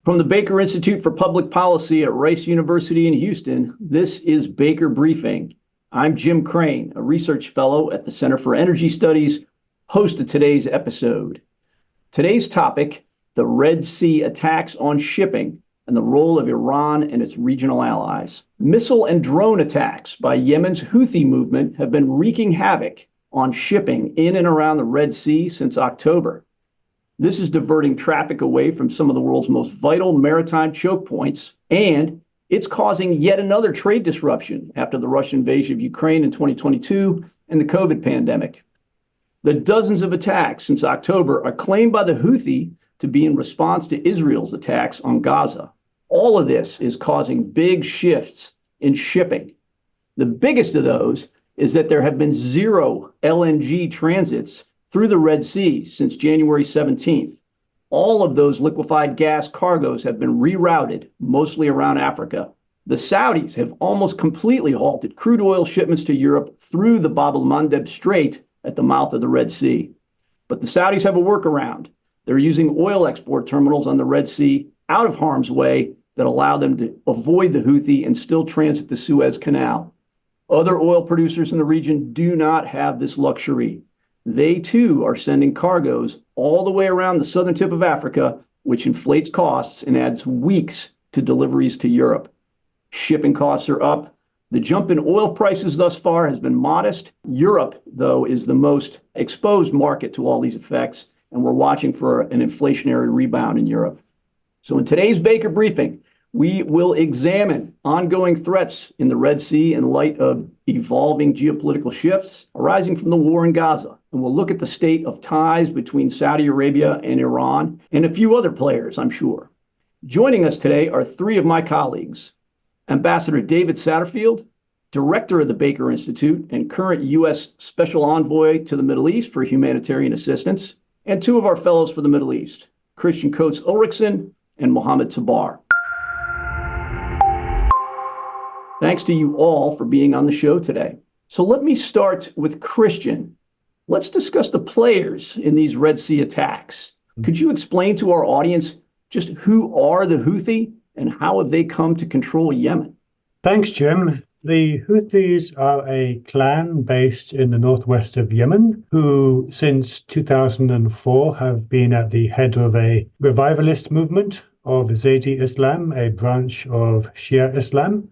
From the Baker Institute for Public Policy at Rice University in Houston, this is Baker Briefing. I'm Jim Krane, a research fellow at the Center for Energy Studies, host of today's episode. Today's topic, the Red Sea attacks on shipping and the role of Iran and its regional allies. Missile and drone attacks by Yemen's Houthi movement have been wreaking havoc on shipping in and around the Red Sea since October. This is diverting traffic away from some of the world's most vital maritime choke points, and it's causing yet another trade disruption after the Russian invasion of Ukraine in 2022 and the COVID pandemic. The dozens of attacks since October are claimed by the Houthi to be in response to Israel's attacks on Gaza. All of this is causing big shifts in shipping. The biggest of those is that there have been zero LNG transits through the Red Sea since January 17th. All of those liquefied gas cargoes have been rerouted, mostly around Africa. The Saudis have almost completely halted crude oil shipments to Europe through the Bab el-Mandeb Strait at the mouth of the Red Sea. But the Saudis have a workaround. They're using oil export terminals on the Red Sea out of harm's way that allow them to avoid the Houthi and still transit the Suez Canal. Other oil producers in the region do not have this luxury. They too are sending cargoes all the way around the southern tip of Africa, which inflates costs and adds weeks to deliveries to Europe. Shipping costs are up. The jump in oil prices thus far has been modest. Europe, though, is the most exposed market to all these effects, and we're watching for an inflationary rebound in Europe. So in today's Baker Briefing, we will examine ongoing threats in the Red Sea in light of evolving geopolitical shifts arising from the war in Gaza. And we'll look at the state of ties between Saudi Arabia and Iran and a few other players, I'm sure. Joining us today are three of my colleagues: Ambassador David Satterfield, director of the Baker Institute and current U.S. Special Envoy to the Middle East for Humanitarian Assistance, and two of our fellows for the Middle East, Christian Coates Ulrichsen and Mohammed Tabar. Thanks to you all for being on the show today. So let me start with Christian. Let's discuss the players in these Red Sea attacks. Could you explain to our audience just who are the Houthi and how have they come to control Yemen? Thanks, Jim. The Houthis are a clan based in the northwest of Yemen who, since 2004, have been at the head of a revivalist movement of Zaydi Islam, a branch of Shia Islam.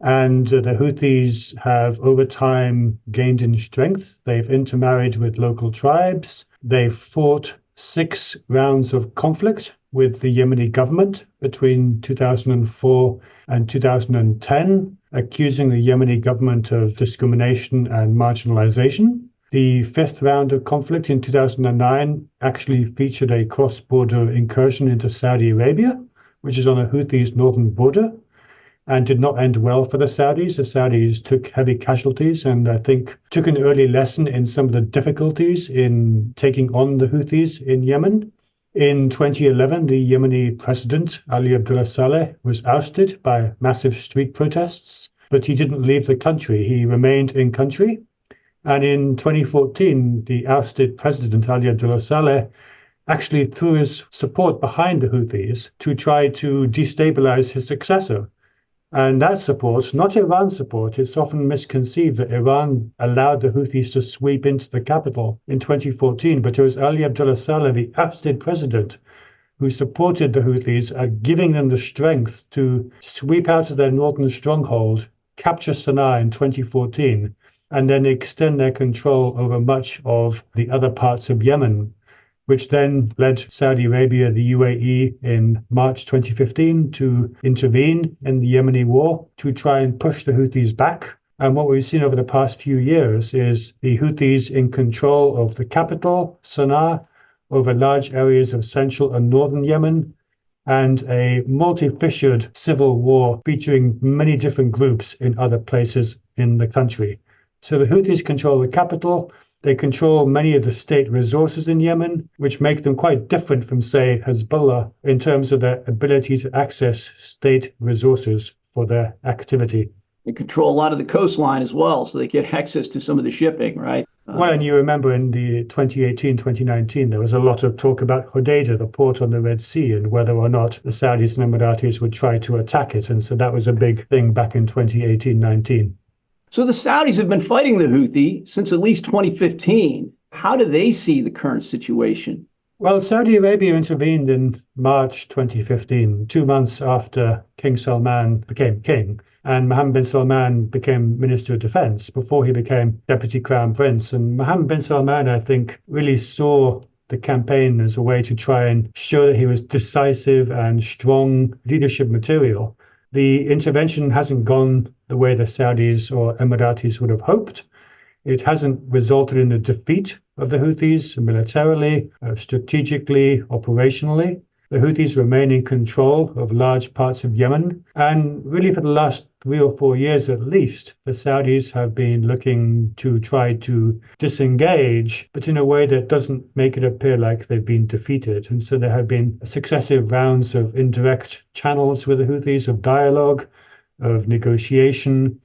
And the Houthis have over time gained in strength. They've intermarried with local tribes. They've fought 6 rounds of conflict with the Yemeni government between 2004 and 2010, accusing the Yemeni government of discrimination and marginalization. The 5th round of conflict in 2009 actually featured a cross-border incursion into Saudi Arabia, which is on the Houthis' northern border, and did not end well for the Saudis. The Saudis took heavy casualties and I think took an early lesson in some of the difficulties in taking on the Houthis in Yemen. In 2011, the Yemeni president, Ali Abdullah Saleh, was ousted by massive street protests, but he didn't leave the country. He remained in country. And in 2014, the ousted president, Ali Abdullah Saleh, actually threw his support behind the Houthis to try to destabilize his successor. And that support, not Iran's support, it's often misconceived that Iran allowed the Houthis to sweep into the capital in 2014, but it was Ali Abdullah Saleh, the ousted president, who supported the Houthis, giving them the strength to sweep out of their northern stronghold, capture Sana'a in 2014, and then extend their control over much of the other parts of Yemen, which then led Saudi Arabia, the UAE, in March 2015 to intervene in the Yemeni war to try and push the Houthis back. And what we've seen over the past few years is the Houthis in control of the capital, Sana'a, over large areas of central and northern Yemen, and a multi-fissured civil war featuring many different groups in other places in the country. So the Houthis control the capital. They control many of the state resources in Yemen, which make them quite different from, say, Hezbollah in terms of their ability to access state resources for their activity. They control a lot of the coastline as well, so they get access to some of the shipping, right? Well, and you remember in the 2018, 2019, there was a lot of talk about Hodeidah, the port on the Red Sea, and whether or not the Saudis and Emiratis would try to attack it. And so that was a big thing back in 2018-19. So the Saudis have been fighting the Houthi since at least 2015. How do they see the current situation? Well, Saudi Arabia intervened in March 2015, 2 months after King Salman became king. And Mohammed bin Salman became Minister of Defense before he became Deputy Crown Prince. And Mohammed bin Salman, I think, really saw the campaign as a way to try and show that he was decisive and strong leadership material. The intervention hasn't gone the way the Saudis or Emiratis would have hoped. It hasn't resulted in the defeat of the Houthis militarily, strategically, operationally. The Houthis remain in control of large parts of Yemen. And really for the last 3 or 4 years at least, the Saudis have been looking to try to disengage, but in a way that doesn't make it appear like they've been defeated. And so there have been successive rounds of indirect channels with the Houthis, of dialogue, of negotiation.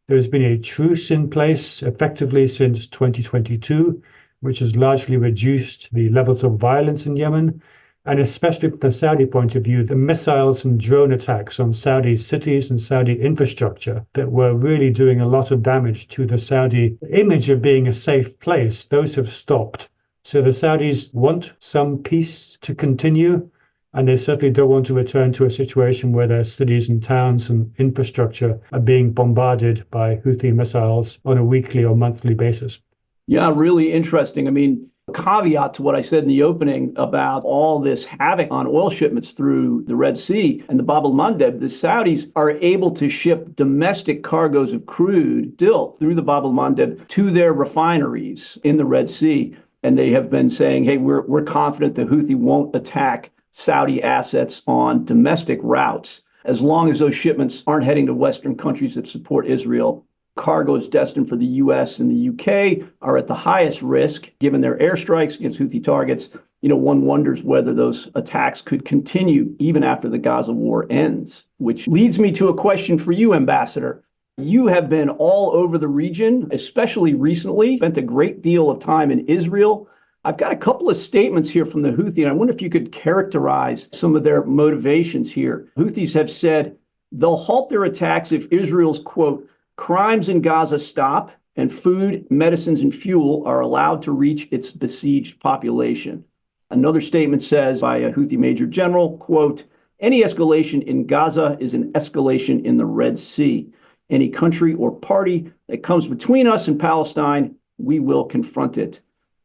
There's been a truce in place effectively since 2022, which has largely reduced the levels of violence in Yemen. And especially from the Saudi point of view, the missiles and drone attacks on Saudi cities and Saudi infrastructure that were really doing a lot of damage to the Saudi image of being a safe place, those have stopped. So the Saudis want some peace to continue, and they certainly don't want to return to a situation where their cities and towns and infrastructure are being bombarded by Houthi missiles on a weekly or monthly basis. Yeah, really interesting. I mean, caveat to what I said in the opening about all this havoc on oil shipments through the Red Sea and the Bab el-Mandeb, the Saudis are able to ship domestic cargoes of crude still through the Bab el-Mandeb to their refineries in the Red Sea. And they have been saying, hey, we're confident the Houthi won't attack Saudi assets on domestic routes as long as those shipments aren't heading to Western countries that support Israel. Cargoes destined for the U.S. and the U.K. are at the highest risk, given their airstrikes against Houthi targets. One wonders whether those attacks could continue even after the Gaza war ends, which leads me to a question for you, Ambassador. You have been all over the region, especially recently, spent a great deal of time in Israel. I've got a couple of statements here from the Houthi, and I wonder if you could characterize some of their motivations here. Houthis have said they'll halt their attacks if Israel's, quote, crimes in Gaza stop and food, medicines, and fuel are allowed to reach its besieged population. Another statement says by a Houthi major general, quote, any escalation in Gaza is an escalation in the Red Sea. Any country or party that comes between us and Palestine, we will confront it.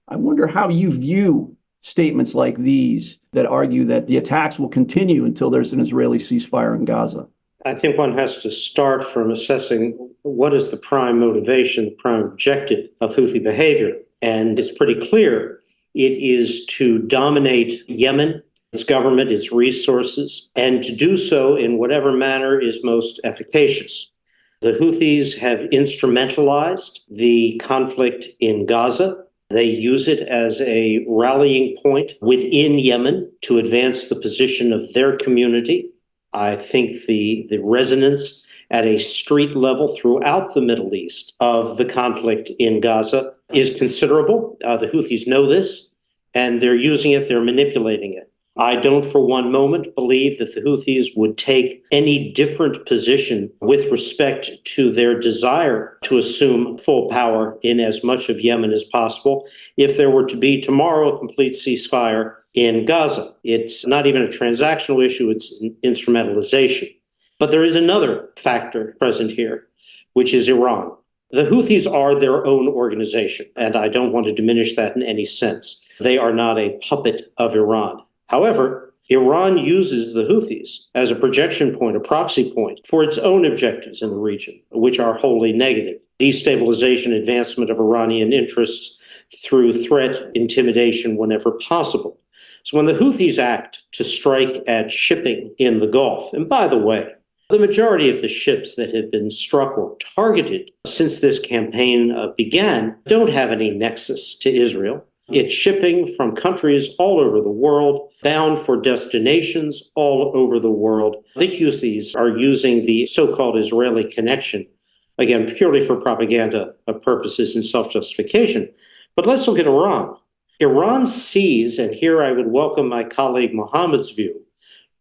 I wonder how you view statements like these that argue that the attacks will continue until there's an Israeli ceasefire in Gaza. I think one has to start from assessing what is the prime motivation, the prime objective of Houthi behavior. And it's pretty clear it is to dominate Yemen, its government, its resources, and to do so in whatever manner is most efficacious. The Houthis have instrumentalized the conflict in Gaza. They use it as a rallying point within Yemen to advance the position of their community. I think the resonance at a street level throughout the Middle East of the conflict in Gaza is considerable. The Houthis know this, and they're using it, they're manipulating it. I don't for one moment believe that the Houthis would take any different position with respect to their desire to assume full power in as much of Yemen as possible if there were to be tomorrow a complete ceasefire in Gaza. It's not even a transactional issue, it's an instrumentalization. But there is another factor present here, which is Iran. The Houthis are their own organization, and I don't want to diminish that in any sense. They are not a puppet of Iran. However, Iran uses the Houthis as a projection point, a proxy point for its own objectives in the region, which are wholly negative. Destabilization, advancement of Iranian interests through threat, intimidation whenever possible. So when the Houthis act to strike at shipping in the Gulf, and by the way, the majority of the ships that have been struck or targeted since this campaign began don't have any nexus to Israel. It's shipping from countries all over the world, bound for destinations all over the world. The Houthis are using the so-called Israeli connection, again, purely for propaganda purposes and self-justification. But let's look at Iran. Iran sees, and here I would welcome my colleague Mohammed's view,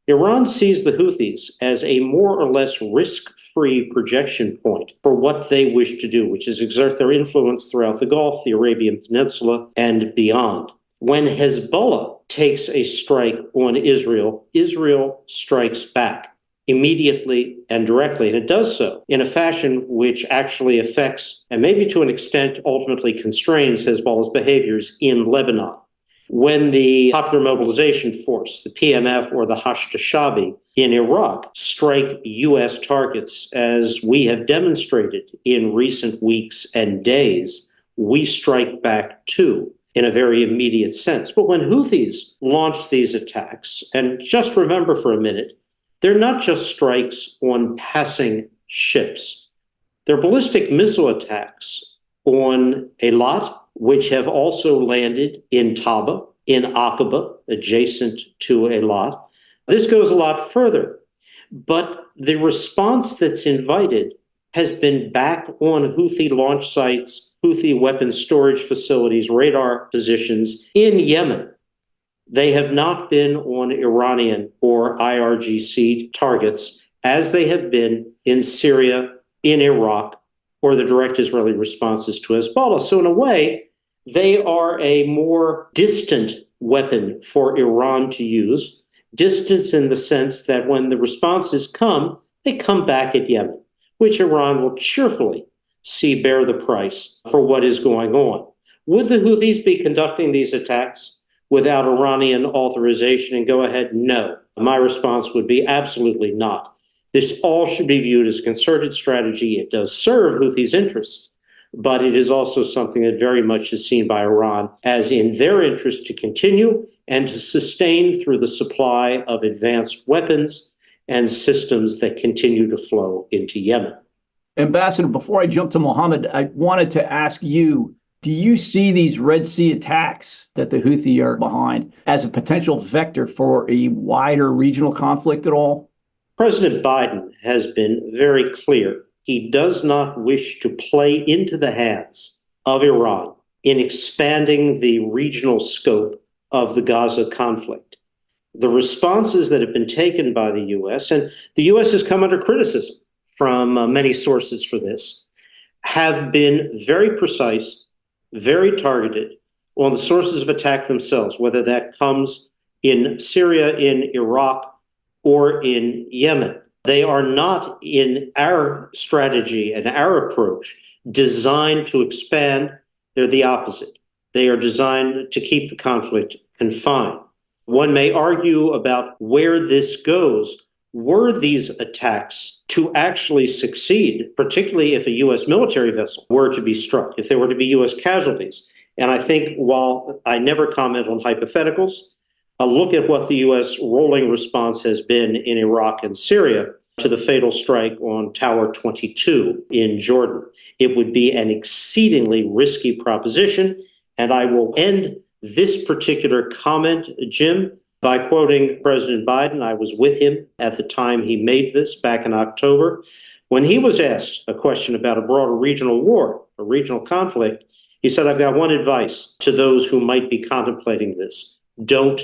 Iran sees the Houthis as a more or less risk-free projection point for what they wish to do, which is exert their influence throughout the Gulf, the Arabian Peninsula, and beyond. When Hezbollah takes a strike on Israel, Israel strikes back immediately and directly, and it does so in a fashion which actually affects, and maybe to an extent ultimately constrains, Hezbollah's behaviors in Lebanon. When the Popular Mobilization Force, the PMF or the Hashd-e-Shaabi in Iraq strike U.S. targets, as we have demonstrated in recent weeks and days, we strike back too in a very immediate sense. But when Houthis launch these attacks, and just remember for a minute, they're not just strikes on passing ships. They're ballistic missile attacks on Eilat, which have also landed in Taba, in Aqaba, adjacent to Eilat. This goes a lot further, but the response that's invited has been back on Houthi launch sites, Houthi weapons storage facilities, radar positions in Yemen. They have not been on Iranian or IRGC targets as they have been in Syria, in Iraq, or the direct Israeli responses to Hezbollah. So in a way, they are a more distant weapon for Iran to use, distance in the sense that when the responses come, they come back at Yemen, which Iran will cheerfully see bear the price for what is going on. Would the Houthis be conducting these attacks without Iranian authorization and go ahead? No. My response would be absolutely not. This all should be viewed as a concerted strategy. It does serve Houthis' interests, but it is also something that very much is seen by Iran as in their interest to continue and to sustain through the supply of advanced weapons and systems that continue to flow into Yemen. Ambassador, before I jump to Mohammed, I wanted to ask you, do you see these Red Sea attacks that the Houthi are behind as a potential vector for a wider regional conflict at all? President Biden has been very clear. He does not wish to play into the hands of Iran in expanding the regional scope of the Gaza conflict. The responses that have been taken by the U.S., and the U.S. has come under criticism from many sources for this, have been very precise, very targeted on the sources of attack themselves, whether that comes in Syria, in Iraq, or in Yemen. They are not, in our strategy and our approach, designed to expand. They're the opposite. They are designed to keep the conflict confined. One may argue about where this goes. Were these attacks to actually succeed, particularly if a U.S. military vessel were to be struck, if there were to be U.S. casualties? And I think while I never comment on hypotheticals, a look at what the U.S. rolling response has been in Iraq and Syria to the fatal strike on Tower 22 in Jordan. It would be an exceedingly risky proposition. And I will end this particular comment, Jim, by quoting President Biden. I was with him at the time he made this back in October. When he was asked a question about a broader regional war, a regional conflict, he said, I've got one advice to those who might be contemplating this. Don't.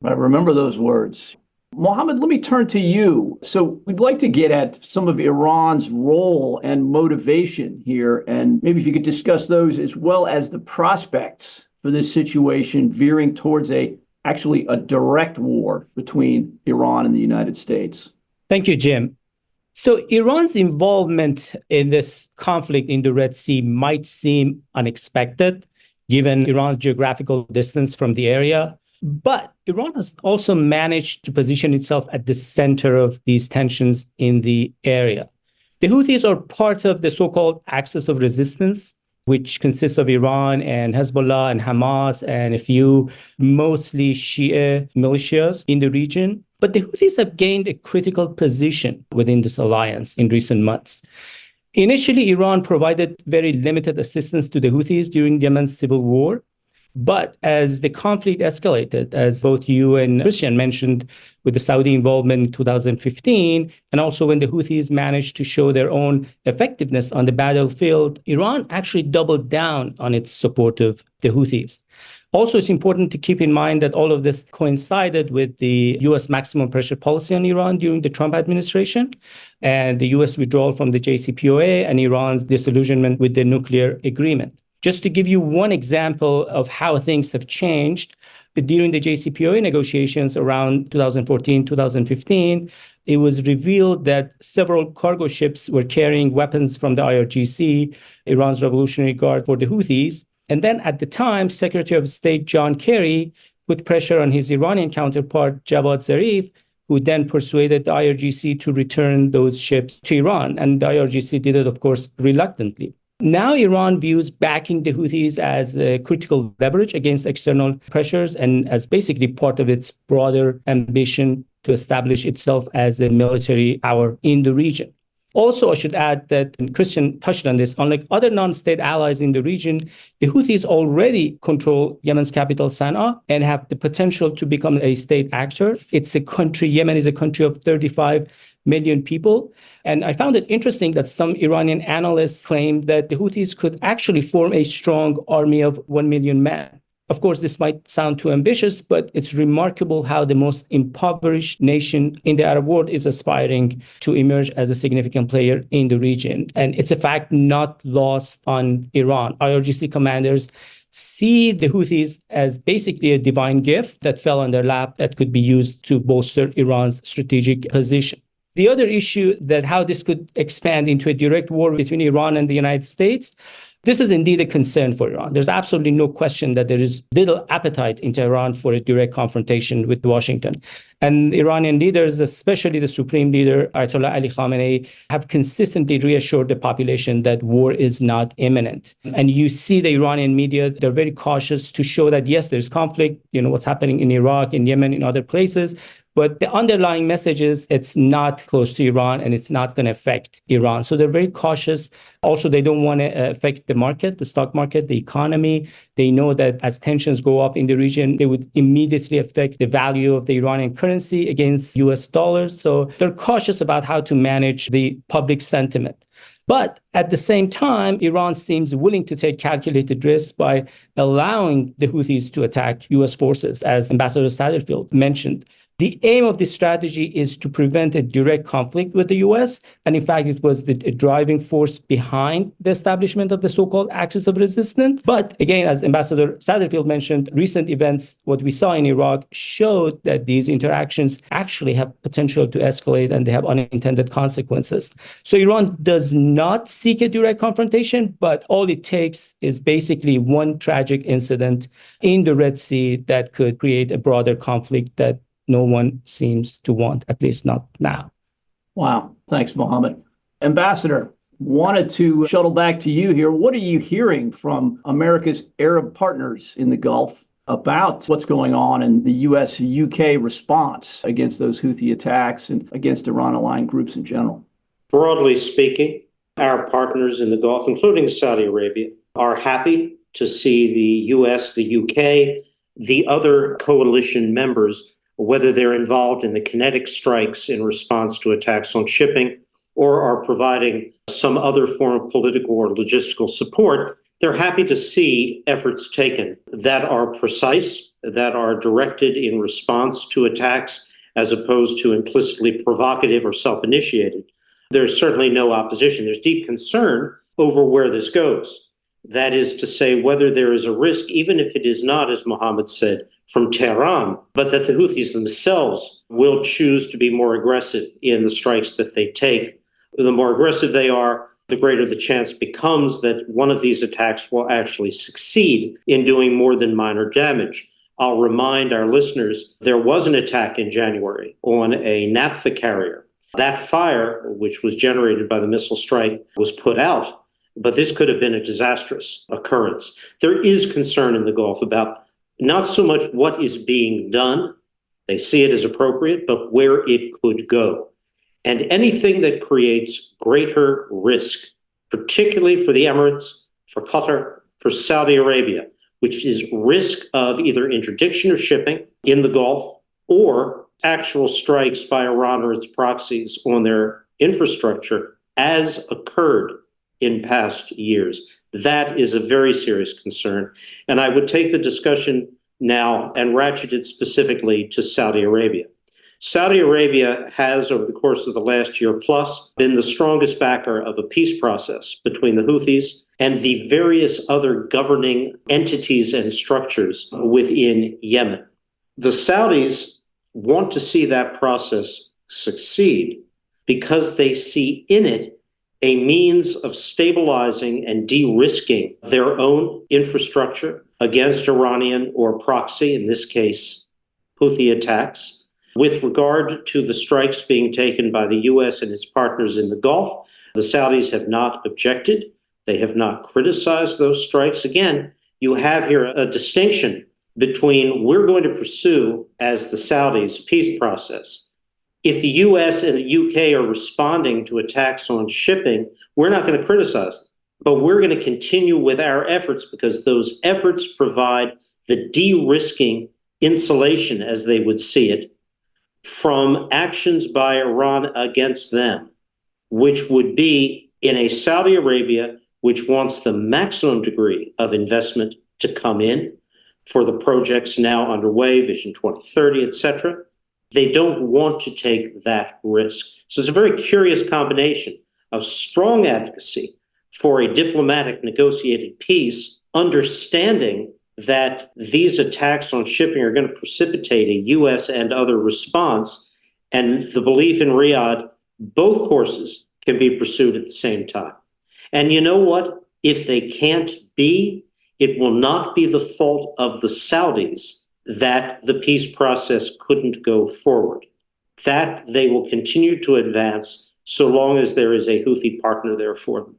I remember those words. Mohammed, let me turn to you. So we'd like to get at some of Iran's role and motivation here, and maybe if you could discuss those as well as the prospects for this situation veering towards actually a direct war between Iran and the United States. Thank you, Jim. So Iran's involvement in this conflict in the Red Sea might seem unexpected, given Iran's geographical distance from the area. But Iran has also managed to position itself at the center of these tensions in the area. The Houthis are part of the so-called axis of resistance, which consists of Iran and Hezbollah and Hamas and a few mostly Shia militias in the region. But the Houthis have gained a critical position within this alliance in recent months. Initially, Iran provided very limited assistance to the Houthis during Yemen's civil war. But as the conflict escalated, as both you and Christian mentioned, with the Saudi involvement in 2015, and also when the Houthis managed to show their own effectiveness on the battlefield, Iran actually doubled down on its support of the Houthis. Also, it's important to keep in mind that all of this coincided with the U.S. maximum pressure policy on Iran during the Trump administration and the U.S. withdrawal from the JCPOA and Iran's disillusionment with the nuclear agreement. Just to give you one example of how things have changed, during the JCPOA negotiations around 2014, 2015, it was revealed that several cargo ships were carrying weapons from the IRGC, Iran's Revolutionary Guard, for the Houthis. And then at the time, Secretary of State John Kerry put pressure on his Iranian counterpart, Javad Zarif, who then persuaded the IRGC to return those ships to Iran. And the IRGC did it, of course, reluctantly. Now Iran views backing the Houthis as a critical leverage against external pressures and as basically part of its broader ambition to establish itself as a military power in the region. Also, I should add that, and Christian touched on this, unlike other non-state allies in the region, the Houthis already control Yemen's capital, Sana'a, and have the potential to become a state actor. It's a country, Yemen is a country of 35 million people. And I found it interesting that some Iranian analysts claim that the Houthis could actually form a strong army of 1 million men. Of course, this might sound too ambitious, but it's remarkable how the most impoverished nation in the Arab world is aspiring to emerge as a significant player in the region. And it's a fact not lost on Iran. IRGC commanders see the Houthis as basically a divine gift that fell on their lap that could be used to bolster Iran's strategic position. The other issue that how this could expand into a direct war between Iran and the United States, this is indeed a concern for Iran. There's absolutely no question that there is little appetite in Tehran for a direct confrontation with Washington. And Iranian leaders, especially the supreme leader, Ayatollah Ali Khamenei, have consistently reassured the population that war is not imminent. And you see the Iranian media, they're very cautious to show that, yes, there's conflict, what's happening in Iraq, in Yemen, in other places. But the underlying message is it's not close to Iran and it's not going to affect Iran. So they're very cautious. Also, they don't want to affect the market, the stock market, the economy. They know that as tensions go up in the region, they would immediately affect the value of the Iranian currency against US dollars. So they're cautious about how to manage the public sentiment. But at the same time, Iran seems willing to take calculated risks by allowing the Houthis to attack US forces, as Ambassador Satterfield mentioned. The aim of this strategy is to prevent a direct conflict with the U.S. And in fact, it was the driving force behind the establishment of the so-called axis of resistance. But again, as Ambassador Satterfield mentioned, recent events, what we saw in Iraq, showed that these interactions actually have potential to escalate and they have unintended consequences. So Iran does not seek a direct confrontation, but all it takes is basically one tragic incident in the Red Sea that could create a broader conflict that no one seems to want, at least not now. Wow. Thanks, Mohammed. Ambassador, wanted to shuttle back to you here. What are you hearing from America's Arab partners in the Gulf about what's going on in the U.S.-UK response against those Houthi attacks and against Iran-aligned groups in general? Broadly speaking, our partners in the Gulf, including Saudi Arabia, are happy to see the U.S., the UK, the other coalition members, whether they're involved in the kinetic strikes in response to attacks on shipping or are providing some other form of political or logistical support, they're happy to see efforts taken that are precise, that are directed in response to attacks as opposed to implicitly provocative or self-initiated. There's certainly no opposition. There's deep concern over where this goes. That is to say, whether there is a risk, even if it is not, as Mohammed said, from Tehran, but that the Houthis themselves will choose to be more aggressive in the strikes that they take. The more aggressive they are, the greater the chance becomes that one of these attacks will actually succeed in doing more than minor damage. I'll remind our listeners, there was an attack in January on a naphtha carrier. That fire, which was generated by the missile strike, was put out, but this could have been a disastrous occurrence. There is concern in the Gulf about not so much what is being done, they see it as appropriate, but where it could go. And anything that creates greater risk, particularly for the Emirates, for Qatar, for Saudi Arabia, which is risk of either interdiction of shipping in the Gulf or actual strikes by Iran or its proxies on their infrastructure, as occurred in past years. That is a very serious concern. And I would take the discussion now and ratchet it specifically to Saudi Arabia. Saudi Arabia has, over the course of the last year plus, been the strongest backer of a peace process between the Houthis and the various other governing entities and structures within Yemen. The Saudis want to see that process succeed because they see in it a means of stabilizing and de-risking their own infrastructure against Iranian or proxy, in this case, Houthi attacks. With regard to the strikes being taken by the U.S. and its partners in the Gulf, the Saudis have not objected. They have not criticized those strikes. Again, you have here a distinction between we're going to pursue, as the Saudis, a peace process. If the U.S. and the U.K. are responding to attacks on shipping, we're not going to criticize them, but we're going to continue with our efforts because those efforts provide the de-risking insulation, as they would see it, from actions by Iran against them, which would be in a Saudi Arabia which wants the maximum degree of investment to come in for the projects now underway, Vision 2030, etc. They don't want to take that risk. So it's a very curious combination of strong advocacy for a diplomatic negotiated peace, understanding that these attacks on shipping are going to precipitate a U.S. and other response, and the belief in Riyadh, both courses can be pursued at the same time. And you know what? If they can't be, it will not be the fault of the Saudis that the peace process couldn't go forward. That they will continue to advance so long as there is a Houthi partner there for them.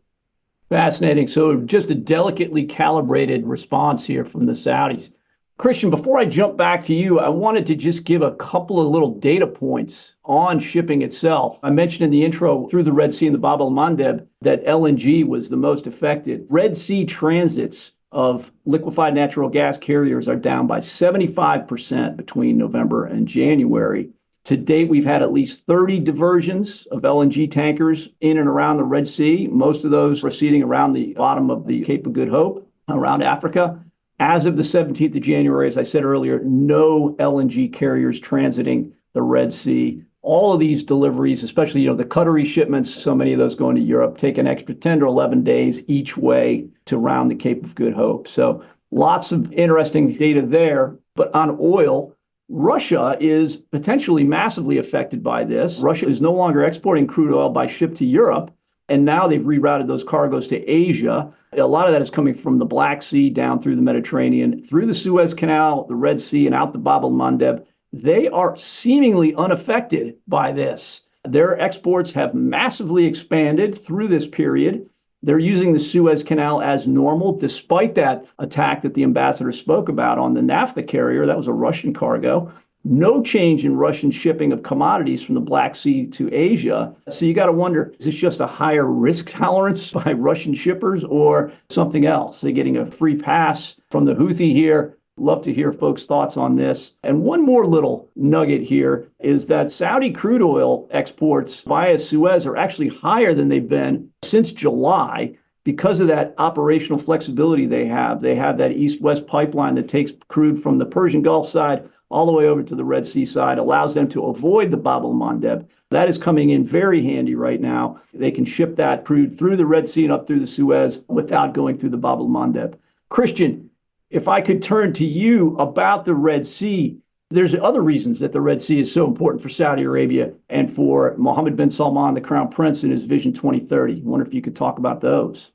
Fascinating. So just a delicately calibrated response here from the Saudis. Christian, before I jump back to you, I wanted to just give a couple of little data points on shipping itself. I mentioned in the intro through the Red Sea and the Bab el-Mandeb that LNG was the most affected. Red Sea transits of liquefied natural gas carriers are down by 75% between November and January. To date, we've had at least 30 diversions of LNG tankers in and around the Red Sea, most of those proceeding around the bottom of the Cape of Good Hope, around Africa. As of the 17th of January, as I said earlier, no LNG carriers transiting the Red Sea. All of these deliveries, especially the Qatari shipments, so many of those going to Europe, take an extra 10 to 11 days each way to round the Cape of Good Hope. So lots of interesting data there. But on oil, Russia is potentially massively affected by this. Russia is no longer exporting crude oil by ship to Europe, and now they've rerouted those cargoes to Asia. A lot of that is coming from the Black Sea down through the Mediterranean, through the Suez Canal, the Red Sea, and out the Bab el-Mandeb. They are seemingly unaffected by this. Their exports have massively expanded through this period. They're using the Suez Canal as normal, despite that attack that the ambassador spoke about on the naphtha carrier. That was a Russian cargo. No change in Russian shipping of commodities from the Black Sea to Asia. So you got to wonder, is this just a higher risk tolerance by Russian shippers or something else? They're getting a free pass from the Houthi here. Love to hear folks' thoughts on this. And one more little nugget here is that Saudi crude oil exports via Suez are actually higher than they've been since July because of that operational flexibility they have. They have that east-west pipeline that takes crude from the Persian Gulf side all the way over to the Red Sea side, allows them to avoid the Bab el-Mandeb. That is coming in very handy right now. They can ship that crude through the Red Sea and up through the Suez without going through the Bab el-Mandeb. Christian, if I could turn to you about the Red Sea, there's other reasons that the Red Sea is so important for Saudi Arabia and for Mohammed bin Salman, the Crown Prince, in his Vision 2030. I wonder if you could talk about those.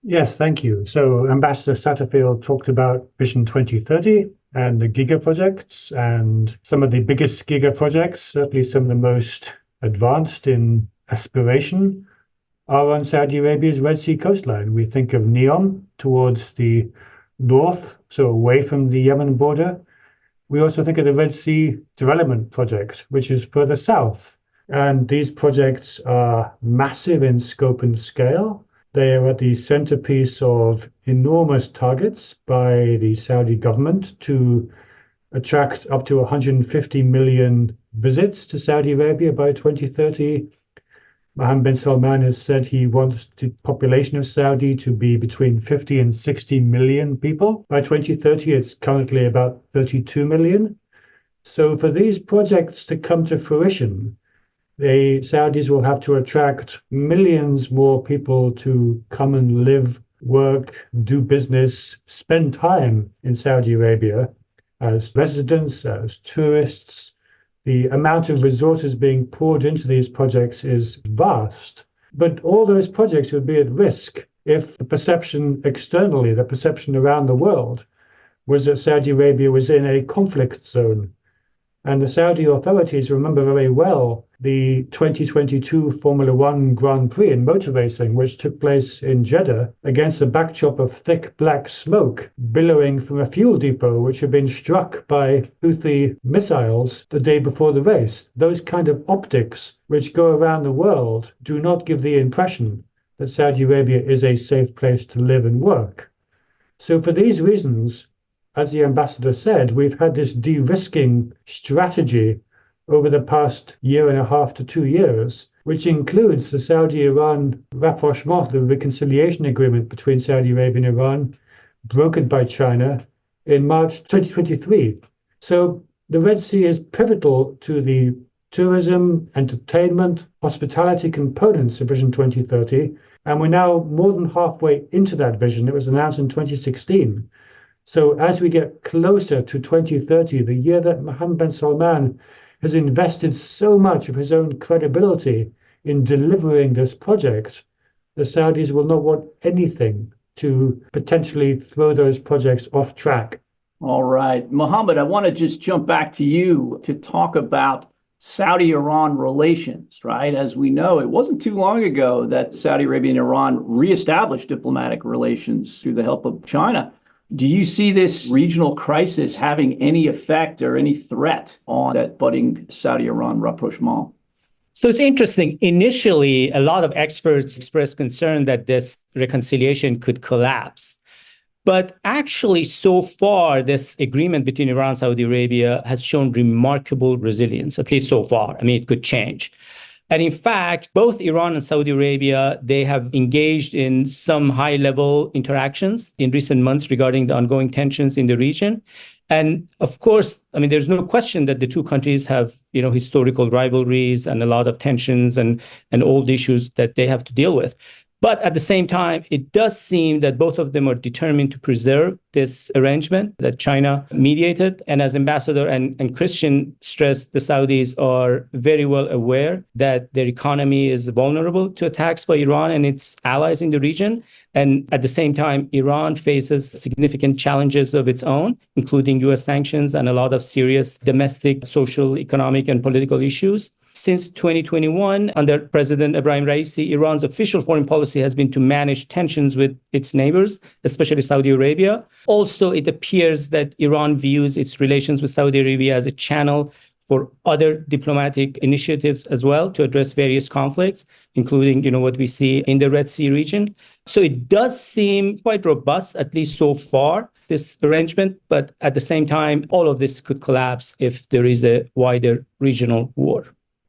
Yes, thank you. So Ambassador Satterfield talked about Vision 2030 and the giga projects, and some of the biggest giga projects, certainly some of the most advanced in aspiration, are on Saudi Arabia's Red Sea coastline. We think of NEOM towards the north, so away from the Yemen border. We also think of the Red Sea Development Project, which is further south. And these projects are massive in scope and scale. They are at the centerpiece of enormous targets by the Saudi government to attract up to 150 million visits to Saudi Arabia by 2030. Mohammed bin Salman has said he wants the population of Saudi to be between 50 and 60 million people. By 2030, it's currently about 32 million. So for these projects to come to fruition, the Saudis will have to attract millions more people to come and live, work, do business, spend time in Saudi Arabia as residents, as tourists. The amount of resources being poured into these projects is vast. But all those projects would be at risk if the perception externally, the perception around the world, was that Saudi Arabia was in a conflict zone. And the Saudi authorities remember very well the 2022 Formula One Grand Prix in motor racing, which took place in Jeddah against a backdrop of thick black smoke billowing from a fuel depot which had been struck by Houthi missiles the day before the race. Those kind of optics which go around the world do not give the impression that Saudi Arabia is a safe place to live and work. So for these reasons, as the ambassador said, we've had this de-risking strategy over the past year and a half to 2 years, which includes the Saudi-Iran rapprochement, the reconciliation agreement between Saudi Arabia and Iran, brokered by China in March 2023. So the Red Sea is pivotal to the tourism, entertainment, hospitality components of Vision 2030, and we're now more than halfway into that vision. It was announced in 2016. So as we get closer to 2030, the year that Mohammed bin Salman has invested so much of his own credibility in delivering this project, the Saudis will not want anything to potentially throw those projects off track. All right. Mohammed, I want to just jump back to you to talk about Saudi-Iran relations, right? As we know, it wasn't too long ago that Saudi Arabia and Iran reestablished diplomatic relations through the help of China. Do you see this regional crisis having any effect or any threat on that budding Saudi-Iran rapprochement? So it's interesting. Initially, a lot of experts expressed concern that this reconciliation could collapse. But actually, so far, this agreement between Iran and Saudi Arabia has shown remarkable resilience, at least so far. I mean, it could change. And in fact, both Iran and Saudi Arabia, they have engaged in some high-level interactions in recent months regarding the ongoing tensions in the region. And of course, I mean, there's no question that the two countries have, historical rivalries and a lot of tensions and old issues that they have to deal with. But at the same time, it does seem that both of them are determined to preserve this arrangement that China mediated. And as Ambassador and Christian stressed, the Saudis are very well aware that their economy is vulnerable to attacks by Iran and its allies in the region. And at the same time, Iran faces significant challenges of its own, including U.S. sanctions and a lot of serious domestic, social, economic, and political issues. Since 2021, under President Ibrahim Raisi, Iran's official foreign policy has been to manage tensions with its neighbors, especially Saudi Arabia. Also, it appears that Iran views its relations with Saudi Arabia as a channel for other diplomatic initiatives as well to address various conflicts, including, what we see in the Red Sea region. So it does seem quite robust, at least so far, this arrangement. But at the same time, all of this could collapse if there is a wider regional war.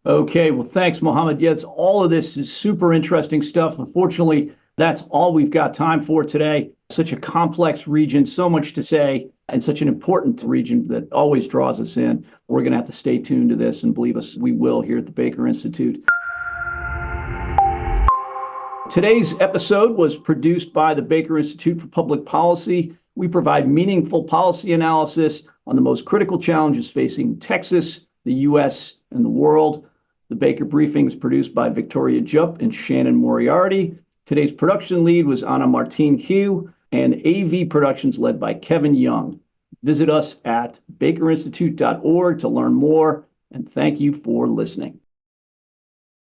Okay, well, thanks, Mohammed. Yes, all of this is super interesting stuff. Unfortunately, that's all we've got time for today. Such a complex region, so much to say, and such an important region that always draws us in. We're going to have to stay tuned to this, and believe us, we will here at the Baker Institute. Today's episode was produced by the Baker Institute for Public Policy. We provide meaningful policy analysis on the most critical challenges facing Texas, the U.S., and the world. The Baker Briefing was produced by Victoria Jupp and Shannon Moriarty. Today's production lead was Anna Martine Hugh, and AV Productions led by Kevin Young. Visit us at bakerinstitute.org to learn more, and thank you for listening.